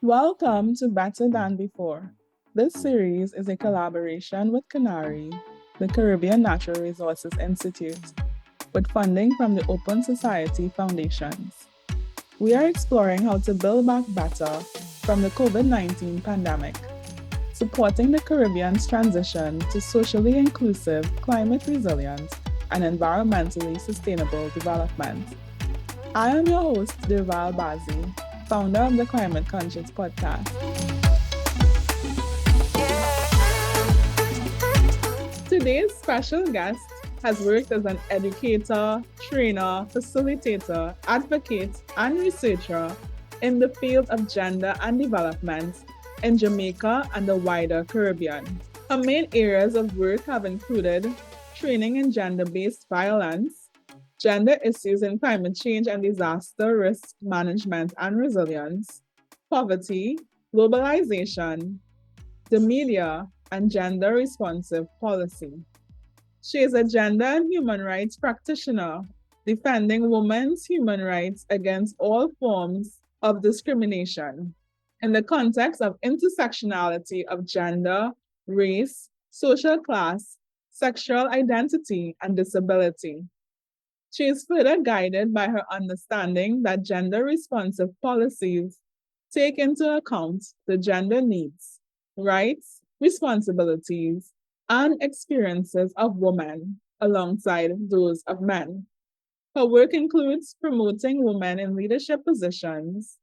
Welcome to Better Than Before. This series is a collaboration with CANARI, the Caribbean Natural Resources Institute, with funding from the Open Society Foundations. We are exploring how to build back better from the COVID-19 pandemic, supporting the Caribbean's transition to socially inclusive, climate resilient, and environmentally sustainable development. I am your host, Durval Bazi, founder of the Climate Conscious podcast. Today's special guest has worked as an educator, trainer, facilitator, advocate, and researcher in the field of gender and development in Jamaica and the wider Caribbean. Her main areas of work have included training in gender-based violence, gender issues in climate change and disaster risk management and resilience, poverty, globalization, the media, and gender responsive policy. She is a gender and human rights practitioner, defending women's human rights against all forms of discrimination in the context of intersectionality of gender, race, social class, sexual identity, and disability. She is further guided by her understanding that gender-responsive policies take into account the gender needs, rights, responsibilities, and experiences of women alongside those of men. Her work includes promoting women in leadership positions,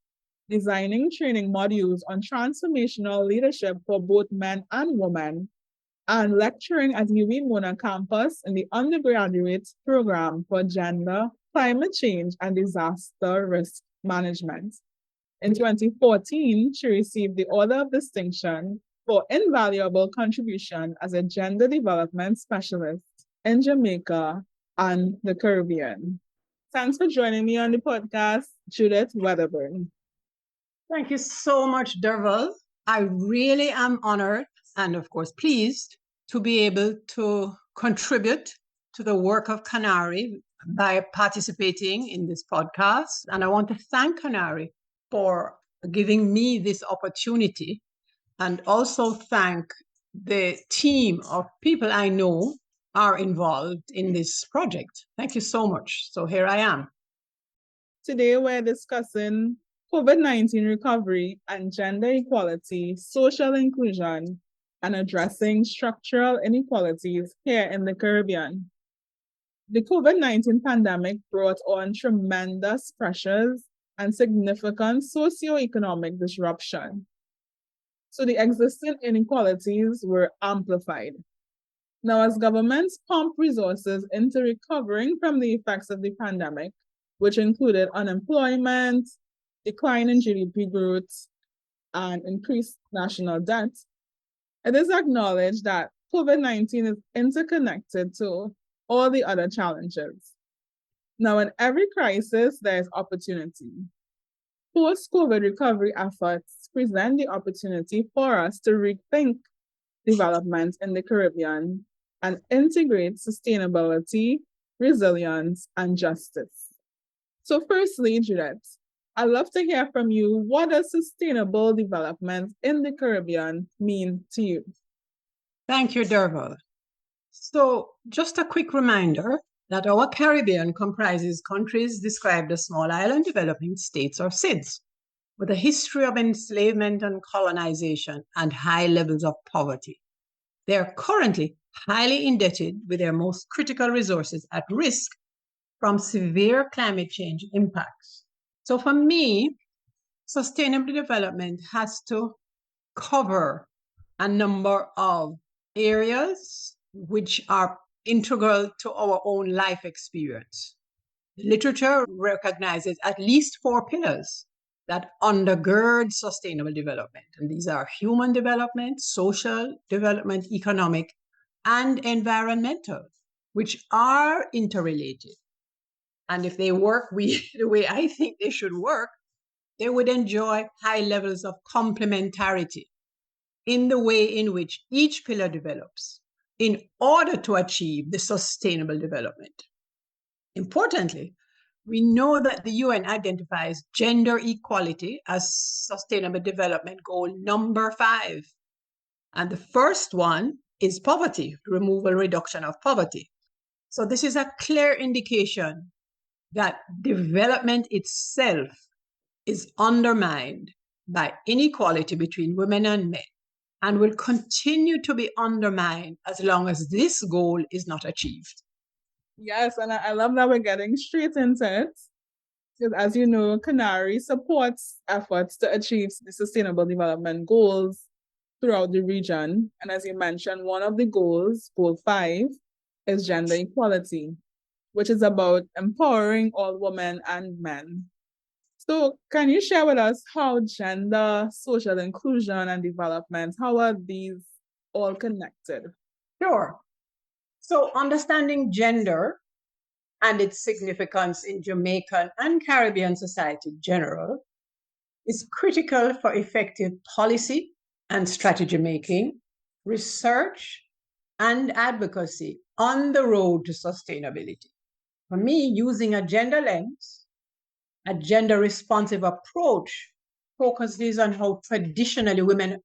designing training modules on transformational leadership for both men and women, and lecturing at UW Mona campus in the undergraduate program for gender, climate change, and disaster risk management. In 2014, she received the Order of Distinction for invaluable contribution as a gender development specialist in Jamaica and the Caribbean. Thanks for joining me on the podcast, Judith Wedderburn. Thank you so much, Derval. I really am honored and, of course, pleased to be able to contribute to the work of CANARI by participating in this podcast. And I want to thank CANARI for giving me this opportunity, and also thank the team of people I know are involved in this project. Thank you so much. So here I am. Today we're discussing COVID-19 recovery and gender equality, social inclusion, and addressing structural inequalities here in the Caribbean. The COVID-19 pandemic brought on tremendous pressures and significant socioeconomic disruption. So the existing inequalities were amplified. Now, as governments pump resources into recovering from the effects of the pandemic, which included unemployment, decline in GDP growth, and increased national debt, it is acknowledged that COVID-19 is interconnected to all the other challenges. Now, in every crisis, there is opportunity. Post-COVID recovery efforts present the opportunity for us to rethink development in the Caribbean and integrate sustainability, resilience, and justice. So firstly, Judith, I'd love to hear from you. What does sustainable development in the Caribbean mean to you? Thank you, Derval. So just a quick reminder that our Caribbean comprises countries described as small island developing states or SIDS, with a history of enslavement and colonization and high levels of poverty. They are currently highly indebted, with their most critical resources at risk from severe climate change impacts. So for me, sustainable development has to cover a number of areas which are integral to our own life experience. Literature recognizes at least 4 pillars that undergird sustainable development. And these are human development, social development, economic, and environmental, which are interrelated. And if they work the way I think they should work, they would enjoy high levels of complementarity in the way in which each pillar develops in order to achieve the sustainable development. Importantly, We know that the UN identifies gender equality as Sustainable Development Goal number 5. And the first one is poverty, removal, reduction of poverty. So this is a clear indication that development itself is undermined by inequality between women and men and will continue to be undermined as long as this goal is not achieved. Yes, and I love that we're getting straight into it. Because as you know, CANARI supports efforts to achieve the Sustainable Development Goals throughout the region. And as you mentioned, one of the goals, Goal 5, is gender equality, which is about empowering all women and men. So can you share with us how gender, social inclusion, and development, how are these all connected? Sure. So understanding gender and its significance in Jamaican and Caribbean society in general is critical for effective policy and strategy making, research, and advocacy on the road to sustainability. For me, using a gender lens, a gender responsive approach focuses on how traditionally women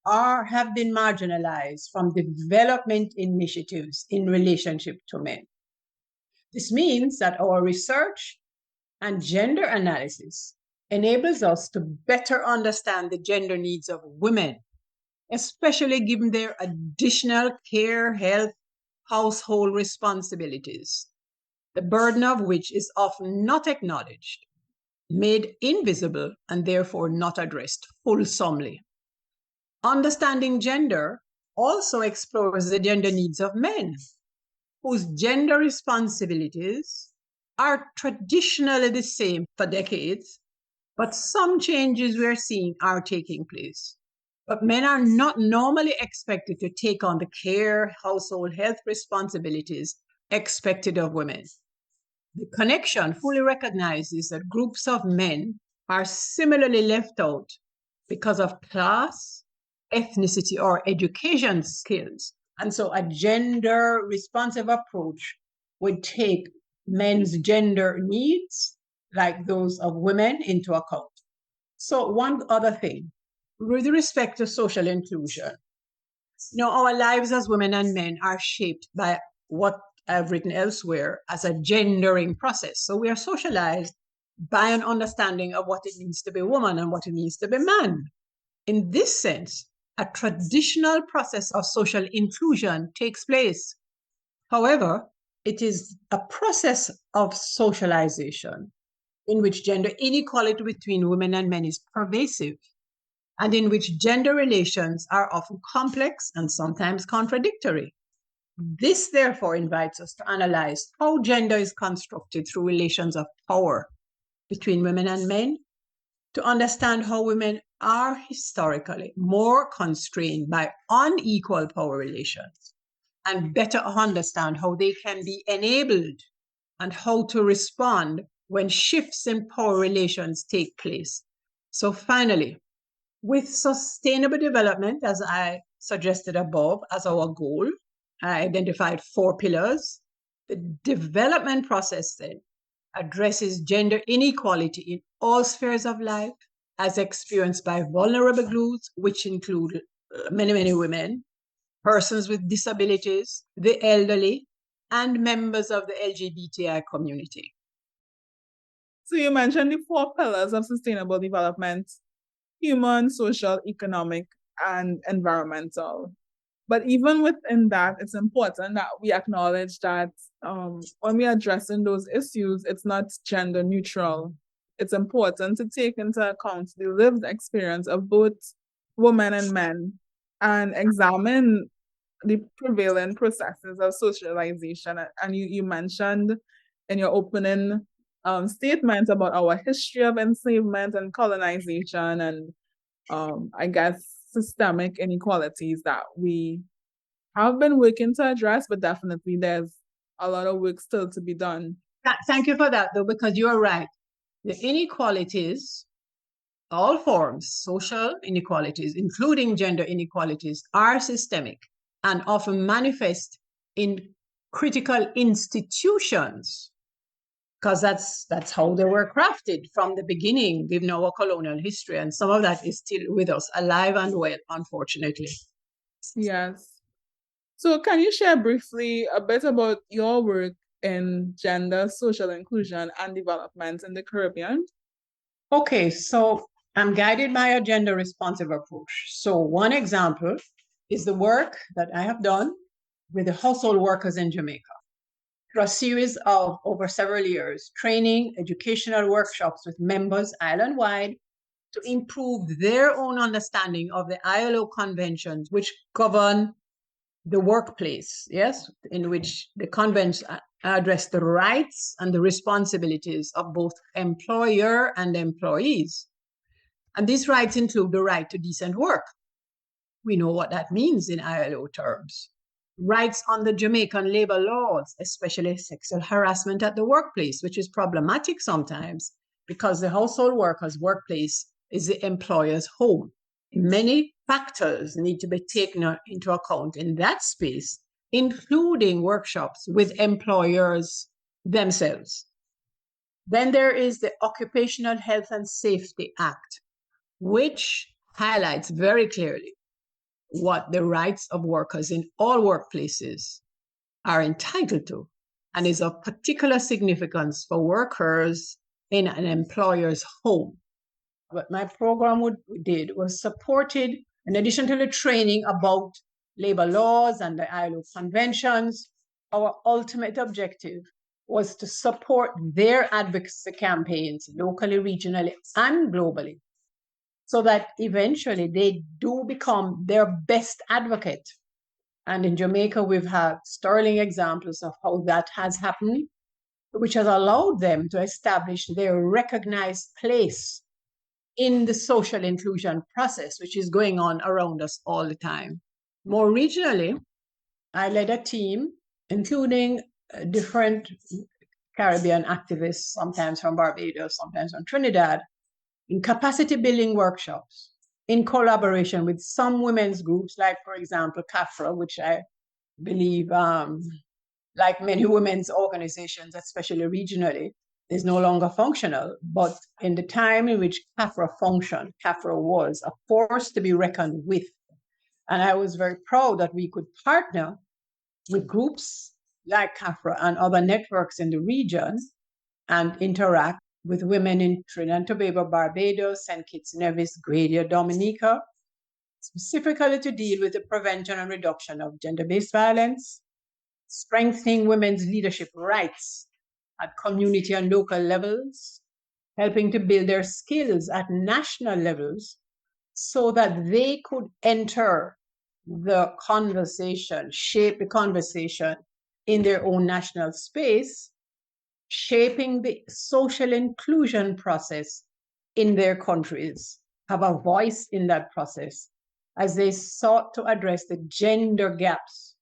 have been marginalized from development initiatives in relationship to men. This means that our research and gender analysis enables us to better understand the gender needs of women, especially given their additional care, health, household responsibilities, the burden of which is often not acknowledged, made invisible, and therefore not addressed fulsomely. Understanding gender also explores the gender needs of men, whose gender responsibilities are traditionally the same for decades, but some changes we're seeing are taking place. But men are not normally expected to take on the care, household, health responsibilities expected of women. The connection fully recognizes that groups of men are similarly left out because of class, ethnicity, or education skills. And so a gender responsive approach would take men's gender needs, like those of women, into account. So one other thing, with respect to social inclusion, our lives as women and men are shaped by what I've written elsewhere as a gendering process. So we are socialized by an understanding of what it means to be a woman and what it means to be a man. In this sense, a traditional process of social inclusion takes place. However, it is a process of socialization in which gender inequality between women and men is pervasive, and in which gender relations are often complex and sometimes contradictory. This, therefore, invites us to analyze how gender is constructed through relations of power between women and men, to understand how women are historically more constrained by unequal power relations, and better understand how they can be enabled and how to respond when shifts in power relations take place. So finally, with sustainable development, as I suggested above as our goal, I identified 4 pillars. The development process then addresses gender inequality in all spheres of life, as experienced by vulnerable groups, which include many, many women, persons with disabilities, the elderly, and members of the LGBTI community. So you mentioned the 4 pillars of sustainable development: human, social, economic, and environmental. But even within that, it's important that we acknowledge that when we're addressing those issues, it's not gender neutral. It's important to take into account the lived experience of both women and men and examine the prevailing processes of socialization. And you mentioned in your opening statement about our history of enslavement and colonization and I guess systemic inequalities that we have been working to address, but definitely there's a lot of work still to be done. Thank you for that, though, because you're right. The inequalities, all forms, social inequalities, including gender inequalities, are systemic and often manifest in critical institutions because that's how they were crafted from the beginning, given our colonial history. And some of that is still with us, alive and well, unfortunately. Yes. So, can you share briefly a bit about your work in gender, social inclusion, and development in the Caribbean? Okay, so I'm guided by a gender responsive approach. So, one example is the work that I have done with the household workers in Jamaica through a series of over several years, training, educational workshops with members island wide to improve their own understanding of the ILO conventions, which govern the workplace, yes, in which the conventions address the rights and the responsibilities of both employer and employees. And these rights include the right to decent work. We know what that means in ILO terms. Rights under Jamaican labor laws, especially sexual harassment at the workplace, which is problematic sometimes because the household worker's workplace is the employer's home. Many factors need to be taken into account in that space, including workshops with employers themselves. Then there is the Occupational Health and Safety Act, which highlights very clearly what the rights of workers in all workplaces are entitled to and is of particular significance for workers in an employer's home. What my program did was supported, in addition to the training about labor laws and the ILO conventions, our ultimate objective was to support their advocacy campaigns locally, regionally, and globally, so that eventually they do become their best advocate. And in Jamaica, we've had sterling examples of how that has happened, which has allowed them to establish their recognized place in the social inclusion process, which is going on around us all the time. More regionally, I led a team, including different Caribbean activists, sometimes from Barbados, sometimes from Trinidad, in capacity building workshops in collaboration with some women's groups, like, for example, CAFRA, which I believe, like many women's organizations, especially regionally, is no longer functional. But in the time in which CAFRA functioned, CAFRA was a force to be reckoned with. And I was very proud that we could partner with groups like CAFRA and other networks in the region and interact with women in Trinidad and Tobago, Barbados, St. Kitts, Nevis, Grenada, Dominica, specifically to deal with the prevention and reduction of gender-based violence, strengthening women's leadership rights at community and local levels, helping to build their skills at national levels so that they could enter the conversation, shape the conversation in their own national space, shaping the social inclusion process in their countries, have a voice in that process as they sought to address the gender gaps,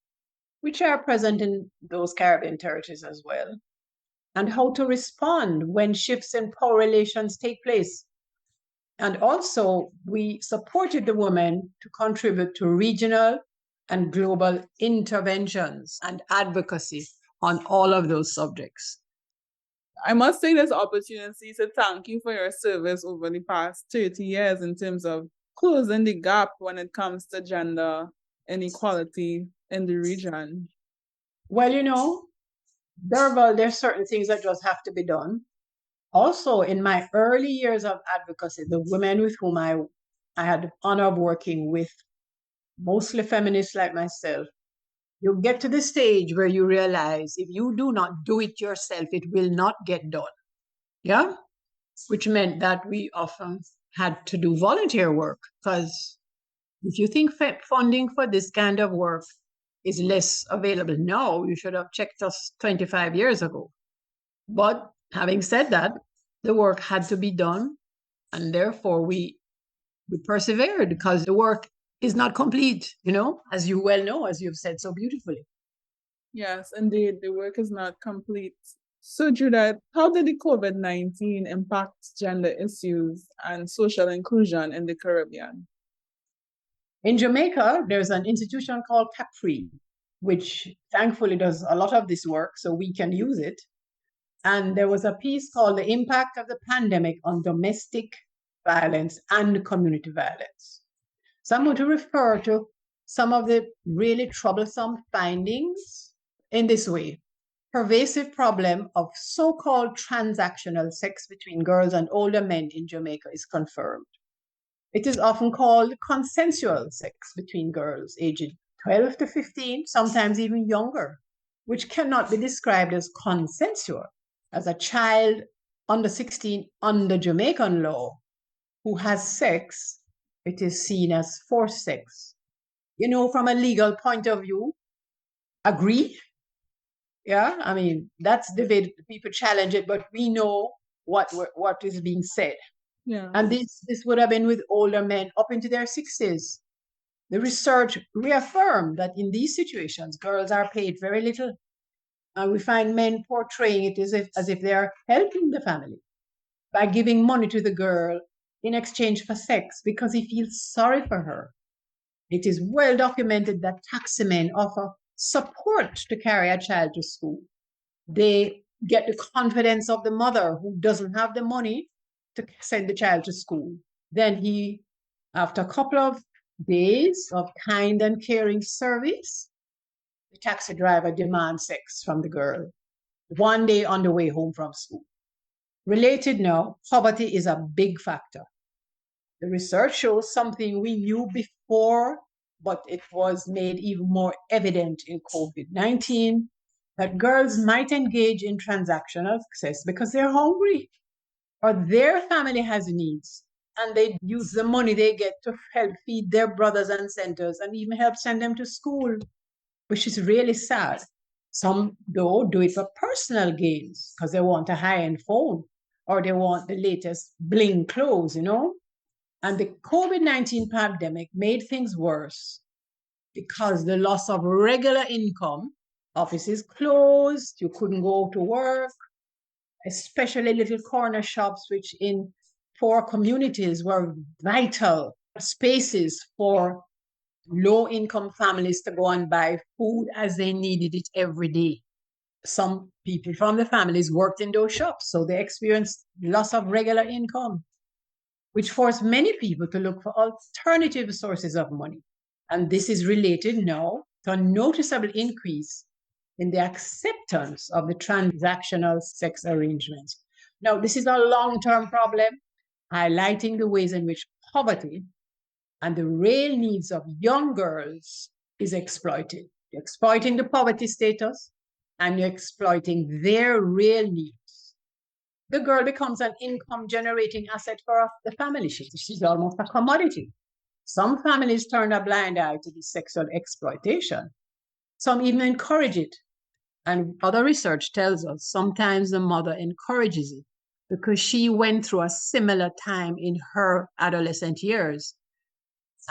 which are present in those Caribbean territories as well, and how to respond when shifts in power relations take place. And also, we supported the women to contribute to regional and global interventions and advocacy on all of those subjects. I must take this opportunity to thank you for your service over the past 30 years in terms of closing the gap when it comes to gender inequality in the region. Well, there's certain things that just have to be done. Also, in my early years of advocacy, the women with whom I had the honor of working with, mostly feminists like myself, you get to the stage where you realize if you do not do it yourself, it will not get done. Yeah? Which meant that we often had to do volunteer work, because if you think funding for this kind of work is less available now, you should have checked us 25 years ago. But having said that, the work had to be done, and therefore we persevered, because the work is not complete, as you well know, as you've said so beautifully. Yes, indeed, the work is not complete. So, Judith, how did the COVID-19 impact gender issues and social inclusion in the Caribbean? In Jamaica, there's an institution called CAPRI, which thankfully does a lot of this work, so we can use it. And there was a piece called The Impact of the Pandemic on Domestic Violence and Community Violence. So I'm going to refer to some of the really troublesome findings in this way. Pervasive problem of so-called transactional sex between girls and older men in Jamaica is confirmed. It is often called consensual sex between girls aged 12 to 15, sometimes even younger, which cannot be described as consensual. As a child under 16 under Jamaican law who has sex, it is seen as forced sex. You know, from a legal point of view, agree? Yeah, I mean, that's debate. People challenge it, but we know what is being said. Yeah. And this would have been with older men up into their 60s. The research reaffirmed that in these situations, girls are paid very little. And we find men portraying it as if they are helping the family by giving money to the girl in exchange for sex because he feels sorry for her. It is well documented that taxi men offer support to carry a child to school. They get the confidence of the mother who doesn't have the money to send the child to school. Then he, after a couple of days of kind and caring service, the taxi driver demands sex from the girl one day on the way home from school. Related now, poverty is a big factor. The research shows something we knew before, but it was made even more evident in COVID-19, that girls might engage in transactional sex because they're hungry or their family has needs and they use the money they get to help feed their brothers and sisters and even help send them to school, which is really sad. Some, though, do it for personal gains because they want a high-end phone or they want the latest bling clothes, you know? And the COVID-19 pandemic made things worse because the loss of regular income, offices closed, you couldn't go to work, especially little corner shops, which in poor communities were vital spaces for low-income families to go and buy food as they needed it every day. Some people from the families worked in those shops, so they experienced loss of regular income, which forced many people to look for alternative sources of money. And this is related now to a noticeable increase in the acceptance of the transactional sex arrangements. Now, this is a long-term problem, highlighting the ways in which poverty and the real needs of young girls is exploited. You're exploiting the poverty status and you're exploiting their real needs. The girl becomes an income generating asset for the family. She's almost a commodity. Some families turn a blind eye to this sexual exploitation. Some even encourage it. And other research tells us sometimes the mother encourages it because she went through a similar time in her adolescent years.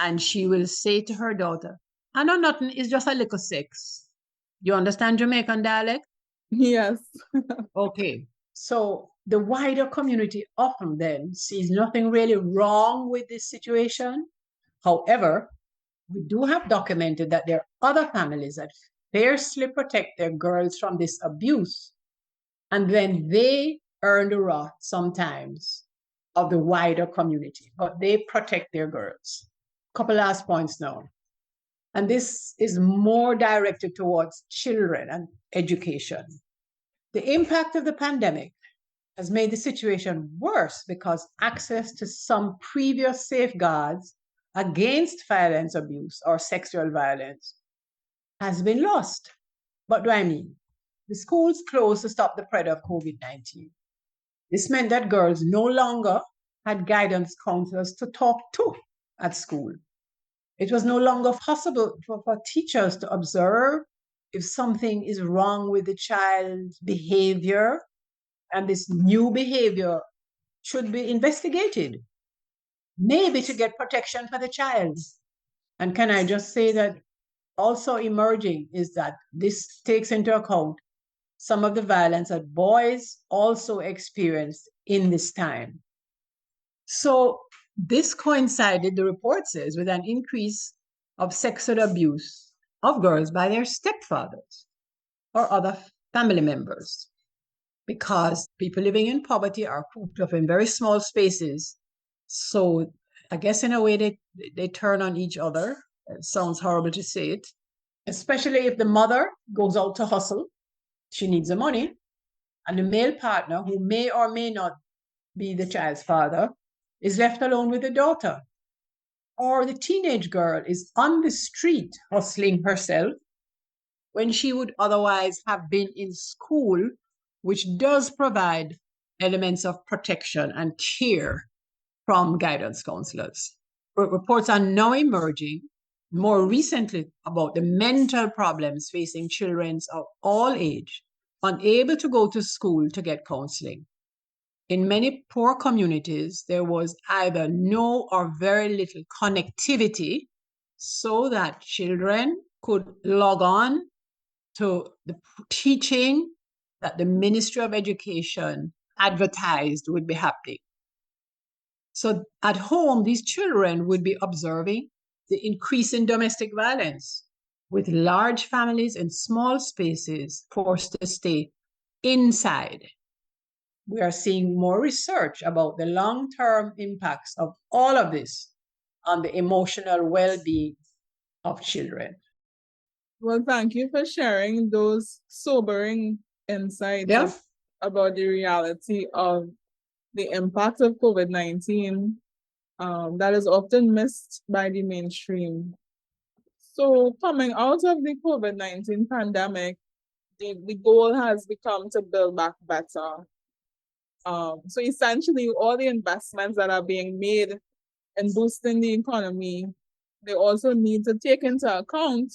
And she will say to her daughter, I know nothing, it's just a little sex. You understand Jamaican dialect? Yes. Okay. So the wider community often then sees nothing really wrong with this situation. However, we do have documented that there are other families that fiercely protect their girls from this abuse. And then they earn the wrath sometimes of the wider community, but they protect their girls. Couple last points now. And this is more directed towards children and education. The impact of the pandemic has made the situation worse because access to some previous safeguards against violence, abuse, or sexual violence has been lost. What do I mean? The schools closed to stop the spread of COVID-19. This meant that girls no longer had guidance counselors to talk to at school. It was no longer possible for teachers to observe if something is wrong with the child's behavior, and this new behavior should be investigated, maybe to get protection for the child. And can I just say that also emerging is that this takes into account some of the violence that boys also experienced in this time. So this coincided, the report says, with an increase of sexual abuse of girls by their stepfathers or other family members. because people living in poverty are cooped up in very small spaces. So I guess in a way they turn on each other. It sounds horrible to say it, especially if the mother goes out to hustle. She needs the money. And the male partner, who may or may not be the child's father, is left alone with the daughter. Or the teenage girl is on the street hustling herself when she would otherwise have been in school, which does provide elements of protection and care from guidance counselors. Reports are now emerging more recently about the mental problems facing children of all age, unable to go to school to get counseling. In many poor communities, there was either no or very little connectivity so that children could log on to the teaching that the Ministry of Education advertised would be happening. So at home, these children would be observing the increase in domestic violence, with large families in small spaces forced to stay inside. We are seeing more research about the long-term impacts of all of this on the emotional well-being of children. Well, thank you for sharing those sobering insights about the reality of the impact of COVID-19 that is often missed by the mainstream. So coming out of the COVID-19 pandemic, the goal has become to build back better. So essentially, all the investments that are being made in boosting the economy, they also need to take into account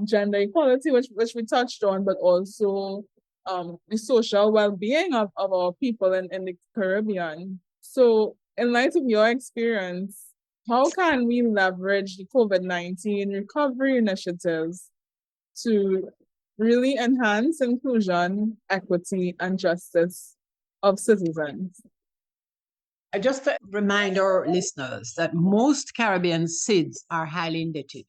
gender equality, which we touched on, but also the social well-being of our people in the Caribbean. So in light of your experience, how can we leverage the COVID-19 recovery initiatives to really enhance inclusion, equity, and justice of citizens? Just to remind our listeners that most Caribbean SIDS are highly indebted,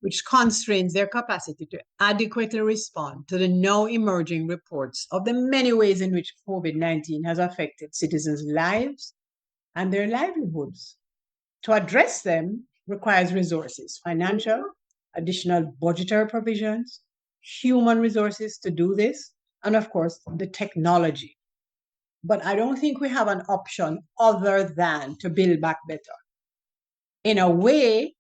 which constrains their capacity to adequately respond to the now emerging reports of the many ways in which COVID-19 has affected citizens' lives and their livelihoods. To address them requires resources, financial, additional budgetary provisions, human resources to do this, and of course, the technology. But I don't think we have an option other than to build back better in a way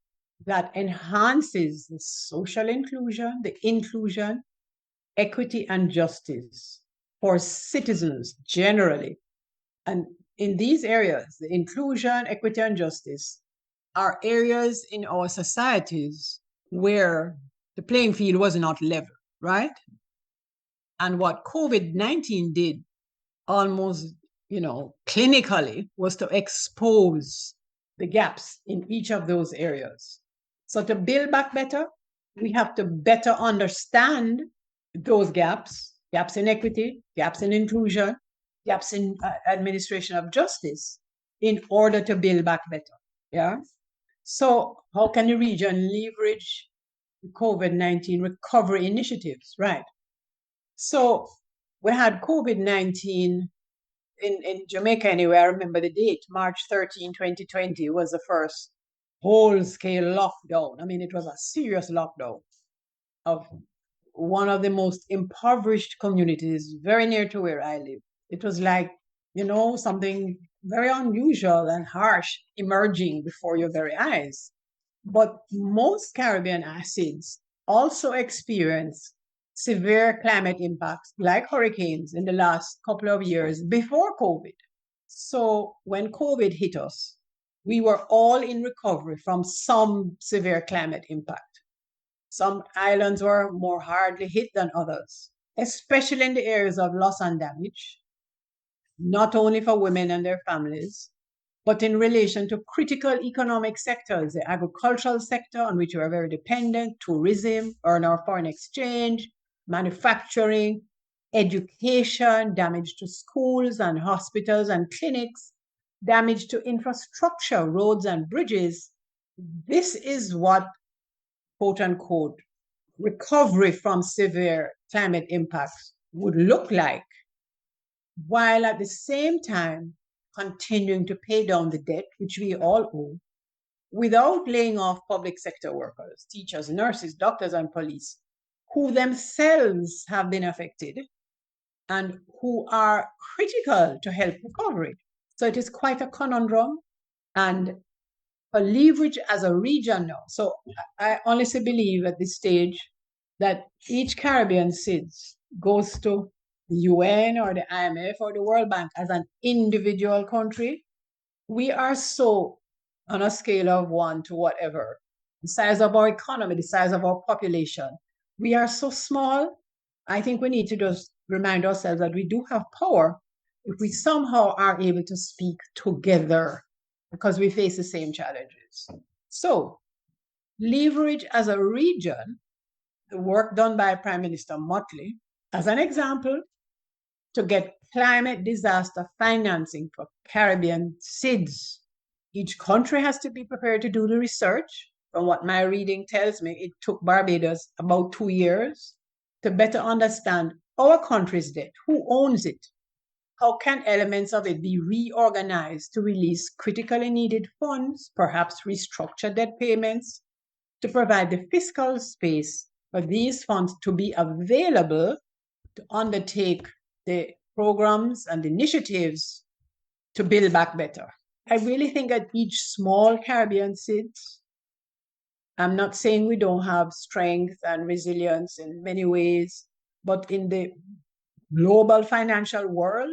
that enhances the social inclusion, the inclusion, equity, and justice for citizens generally. And in these areas, the inclusion, equity, and justice are areas in our societies where the playing field was not level, right? And what COVID-19 did almost, clinically was to expose the gaps in each of those areas. So to build back better, we have to better understand those gaps in equity, gaps in inclusion, gaps in administration of justice in order to build back better. Yeah. So how can the region leverage the COVID-19 recovery initiatives, right? So we had COVID-19 in Jamaica anyway. I remember the date, March 13, 2020 was the first whole-scale lockdown. I mean, it was a serious lockdown of one of the most impoverished communities very near to where I live. It was like, something very unusual and harsh emerging before your very eyes. But most Caribbean SIDS also experience severe climate impacts like hurricanes in the last couple of years before COVID. So when COVID hit us, we were all in recovery from some severe climate impact. Some islands were more hardly hit than others, especially in the areas of loss and damage, not only for women and their families, but in relation to critical economic sectors, the agricultural sector on which we are very dependent, tourism, earn our foreign exchange, manufacturing, education, damage to schools and hospitals and clinics, damage to infrastructure, roads and bridges. This is what, quote unquote, recovery from severe climate impacts would look like. while at the same time continuing to pay down the debt, which we all owe, without laying off public sector workers, teachers, nurses, doctors, and police, who themselves have been affected and who are critical to health recovery. So it is quite a conundrum, and for leverage as a region now. So I honestly believe at this stage that each Caribbean SIDS goes to the UN or the IMF or the World Bank as an individual country. We are so on a scale of 1 to whatever, the size of our economy, the size of our population, we are so small. I think we need to just remind ourselves that we do have power if we somehow are able to speak together, because we face the same challenges. So, leverage as a region, the work done by Prime Minister Motley, as an example, to get climate disaster financing for Caribbean SIDS. Each country has to be prepared to do the research. From what my reading tells me, it took Barbados about 2 years to better understand our country's debt, who owns it, how can elements of it be reorganized to release critically needed funds, perhaps restructure debt payments, to provide the fiscal space for these funds to be available to undertake the programs and initiatives to build back better. I really think that each small Caribbean SIDS, I'm not saying we don't have strength and resilience in many ways, but in the global financial world,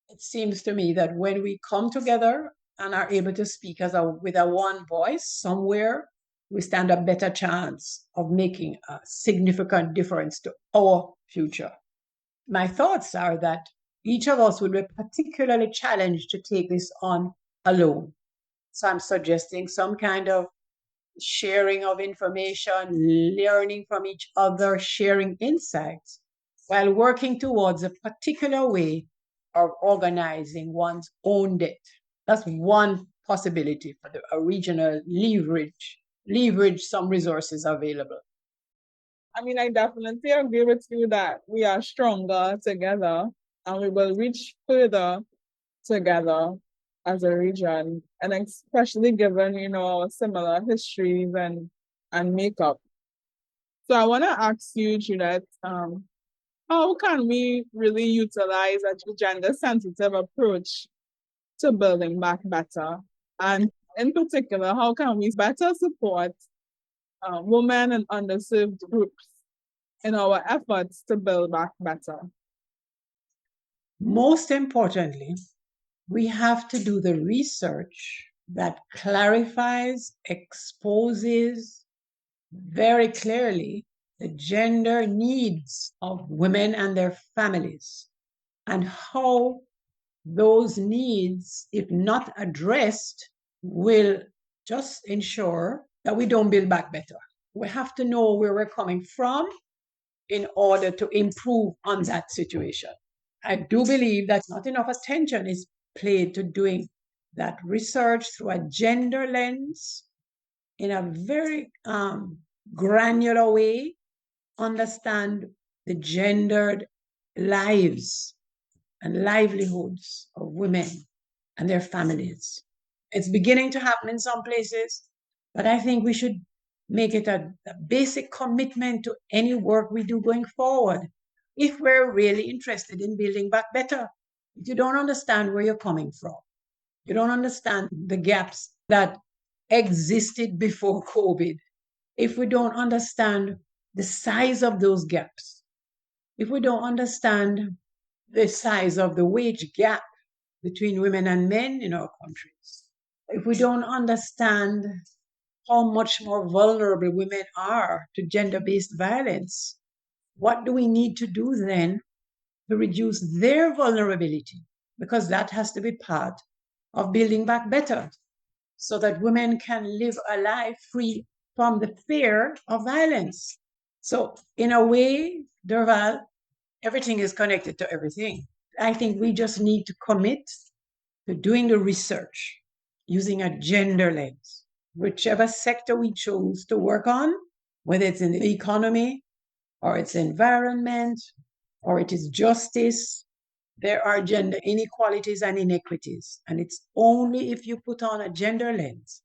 it seems to me that when we come together and are able to speak with a one voice somewhere, we stand a better chance of making a significant difference to our future. My thoughts are that each of us will be particularly challenged to take this on alone. So I'm suggesting some kind of sharing of information, learning from each other, sharing insights, while working towards a particular way of organizing one's own debt. That's one possibility for a regional leverage some resources available. I mean, I definitely agree with you that we are stronger together and we will reach further together as a region, and especially given, similar histories and makeup. So I want to ask you, Judith, how can we really utilize a gender-sensitive approach to building back better? And in particular, how can we better support women and underserved groups in our efforts to build back better? Most importantly, we have to do the research that clarifies, exposes very clearly the gender needs of women and their families, and how those needs, if not addressed, will just ensure that we don't build back better. We have to know where we're coming from in order to improve on that situation. I do believe that not enough attention is paid to doing that research through a gender lens in a very granular way, understand the gendered lives and livelihoods of women and their families. It's beginning to happen in some places, but I think we should make it a basic commitment to any work we do going forward. If we're really interested in building back better, if you don't understand where you're coming from, you don't understand the gaps that existed before COVID, if we don't understand the size of those gaps, if we don't understand the size of the wage gap between women and men in our countries, if we don't understand how much more vulnerable women are to gender-based violence, what do we need to do then to reduce their vulnerability? Because that has to be part of building back better, so that women can live a life free from the fear of violence. So in a way, Derval, everything is connected to everything. I think we just need to commit to doing the research using a gender lens. Whichever sector we choose to work on, whether it's in the economy, or it's environment, or it is justice, there are gender inequalities and inequities. And it's only if you put on a gender lens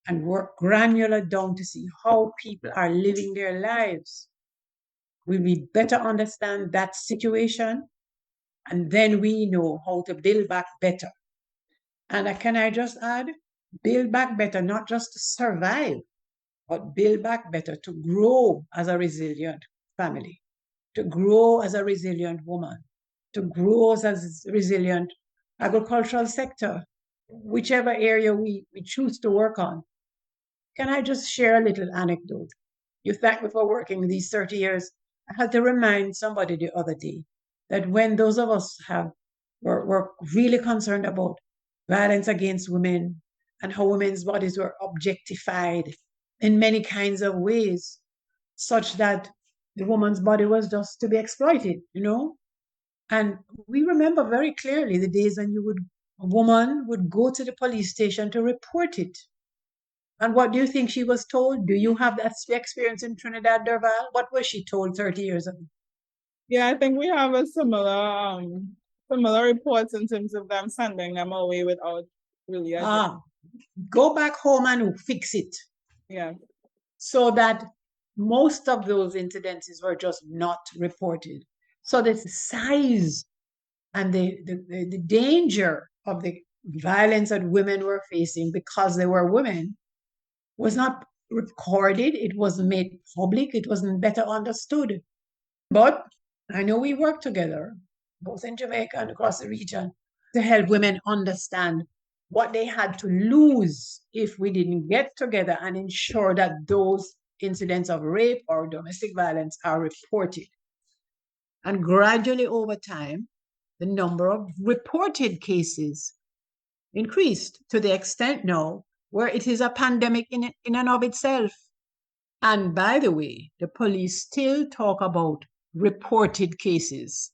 and work granular down to see how people are living their lives, will we better understand that situation, and then we know how to build back better. And can I just add, build back better, not just to survive, but build back better to grow as a resilient family, to grow as a resilient woman, to grow as a resilient agricultural sector, whichever area we choose to work on. Can I just share a little anecdote? You thank me for working these 30 years. I had to remind somebody the other day that when those of us were really concerned about violence against women and how women's bodies were objectified in many kinds of ways, such that the woman's body was just to be exploited, you know? And we remember very clearly the days when a woman would go to the police station to report it. And what do you think she was told? Do you have that experience in Trinidad, Derval? What was she told 30 years ago? Yeah, I think we have a similar reports in terms of them sending them away without really go back home and fix it. Yeah. So that most of those incidences were just not reported. So the size and the danger of the violence that women were facing because they were women was not recorded, it wasn't made public, it wasn't better understood. But I know we work together, both in Jamaica and across the region, to help women understand what they had to lose if we didn't get together and ensure that those incidents of rape or domestic violence are reported. And gradually over time, the number of reported cases increased to the extent now where it is a pandemic in and of itself. And by the way, the police still talk about reported cases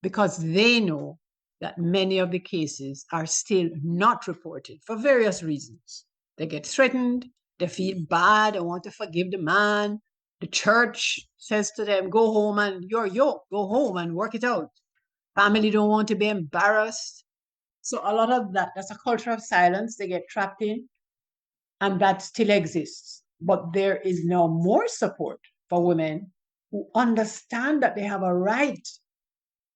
because they know that many of the cases are still not reported for various reasons. They get threatened, they feel bad, they want to forgive the man. The church says to them, go home and you're yoked, go home and work it out. Family don't want to be embarrassed. So a lot of that's a culture of silence they get trapped in, and that still exists. But there is now more support for women who understand that they have a right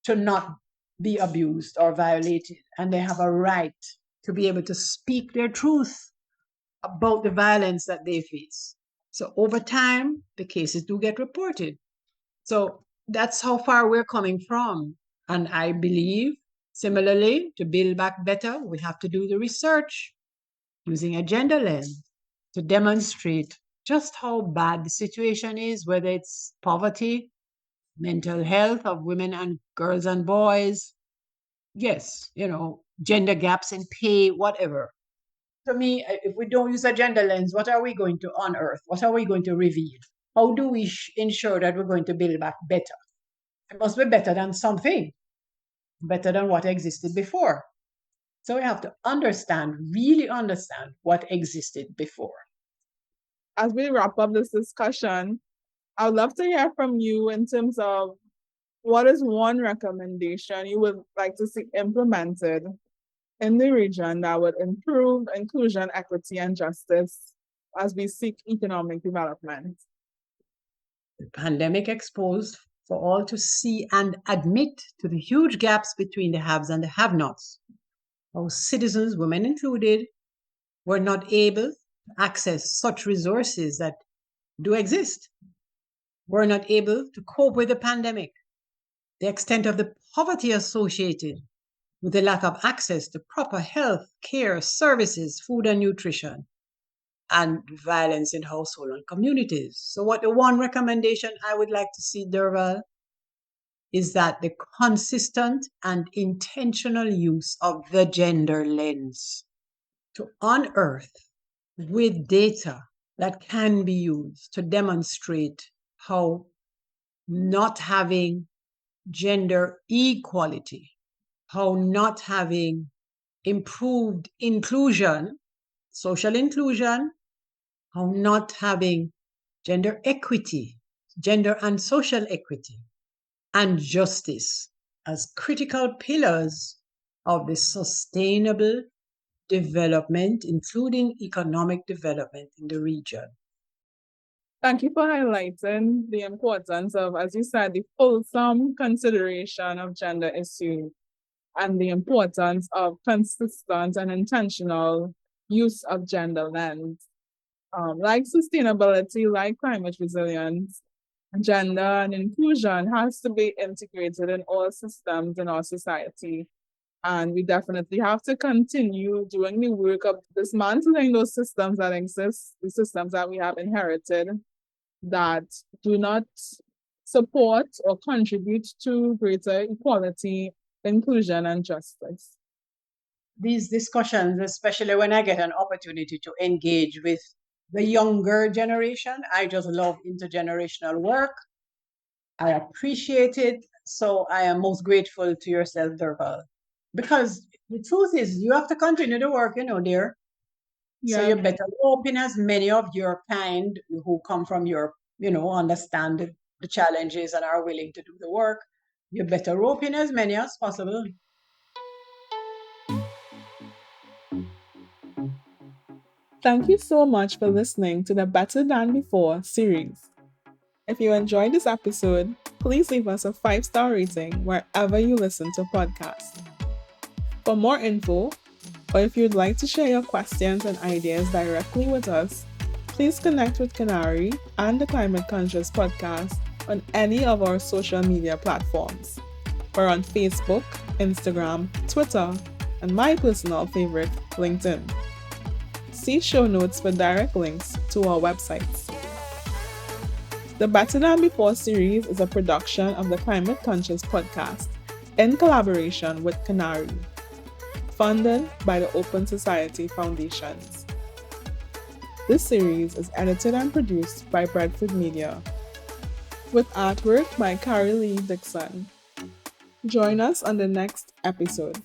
to not be abused or violated, and they have a right to be able to speak their truth about the violence that they face. So over time, the cases do get reported. So that's how far we're coming from. And I believe, similarly, to build back better, we have to do the research using a gender lens to demonstrate just how bad the situation is, whether it's poverty, mental health of women and girls and boys, yes, gender gaps in pay, whatever. To me, if we don't use a gender lens, what are we going to unearth? What are we going to reveal? How do we ensure that we're going to build back better? It must be better than something, better than what existed before. So we have to really understand what existed before. As we wrap up this discussion, I would love to hear from you in terms of what is one recommendation you would like to see implemented in the region that would improve inclusion, equity, and justice as we seek economic development? The pandemic exposed for all to see and admit to the huge gaps between the haves and the have-nots. How citizens, women included, were not able to access such resources that do exist, were not able to cope with the pandemic, the extent of the poverty associated with the lack of access to proper health, care, services, food and nutrition, and violence in household and communities. So the one recommendation I would like to see, Derval, is that the consistent and intentional use of the gender lens to unearth with data that can be used to demonstrate how not having gender equality, how not having improved inclusion, social inclusion, how not having gender equity, gender and social equity, and justice, as critical pillars of the sustainable development, including economic development in the region. Thank you for highlighting the importance of, as you said, the fulsome consideration of gender issues and the importance of consistent and intentional use of gender lens. Like sustainability, like climate resilience, gender and inclusion has to be integrated in all systems in our society. And we definitely have to continue doing the work of dismantling those systems that exist, the systems that we have inherited that do not support or contribute to greater equality, inclusion, and justice. These discussions, especially when I get an opportunity to engage with the younger generation, I just love intergenerational work. I appreciate it. So I am most grateful to yourself, Durval. Because the truth is, you have to continue the work, dear. So Yeah. you better open as many of your kind who come from your, understand the challenges and are willing to do the work. You better open as many as possible. Thank you so much for listening to the Better Than Before series. If you enjoyed this episode, please leave us a 5-star rating wherever you listen to podcasts. For more info, or if you'd like to share your questions and ideas directly with us, please connect with CANARI and the Climate Conscious Podcast on any of our social media platforms. We're on Facebook, Instagram, Twitter, and my personal favorite, LinkedIn. See show notes for direct links to our websites. The Better Than Before series is a production of the Climate Conscious Podcast in collaboration with CANARI, funded by the Open Society Foundations. This series is edited and produced by Bradford Media, with artwork by Carrie Lee Dixon. Join us on the next episode.